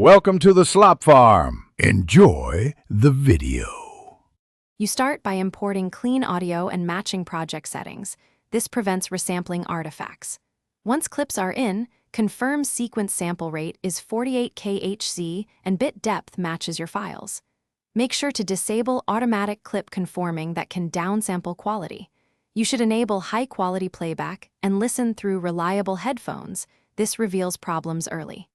Welcome to the Slop Farm. Enjoy the video. You start by importing clean audio and matching project settings. This prevents resampling artifacts. Once clips are in, confirm sequence sample rate is 48 kHz and bit depth matches your files. Make sure to disable automatic clip conforming that can downsample quality. You should enable high-quality playback and listen through reliable headphones. This reveals problems early.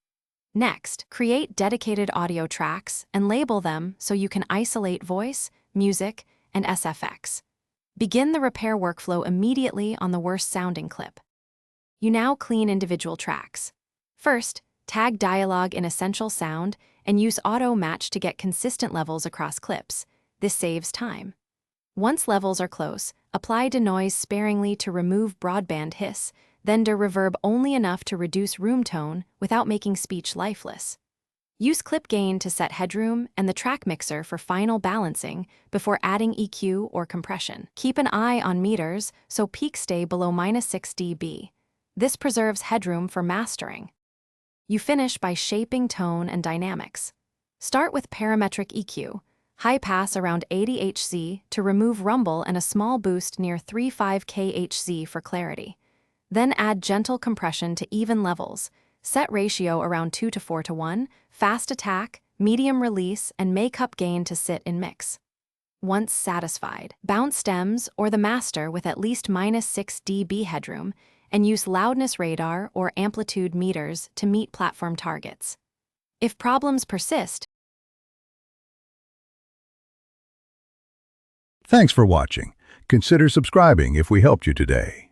Next, create dedicated audio tracks and label them so you can isolate voice, music, and SFX. Begin the repair workflow immediately on the worst-sounding clip. You now clean individual tracks. First, tag dialogue in essential sound and use auto match to get consistent levels across clips. This saves time. Once levels are close, apply denoise sparingly to remove broadband hiss, then reverb only enough to reduce room tone without making speech lifeless. Use clip gain to set headroom and the track mixer for final balancing before adding EQ or compression. Keep an eye on meters so peaks stay below -6 dB. This preserves headroom for mastering. You finish by shaping tone and dynamics. Start with parametric EQ, high pass around 80 Hz to remove rumble and a small boost near 35 kHz for clarity. Then add gentle compression to even levels, set ratio around 2:4:1, fast attack, medium release, and make up gain to sit in mix. Once satisfied, bounce stems or the master with at least -6 dB headroom and use loudness radar or amplitude meters to meet platform targets. If problems persist, Thanks for watching. Consider subscribing if we helped you today.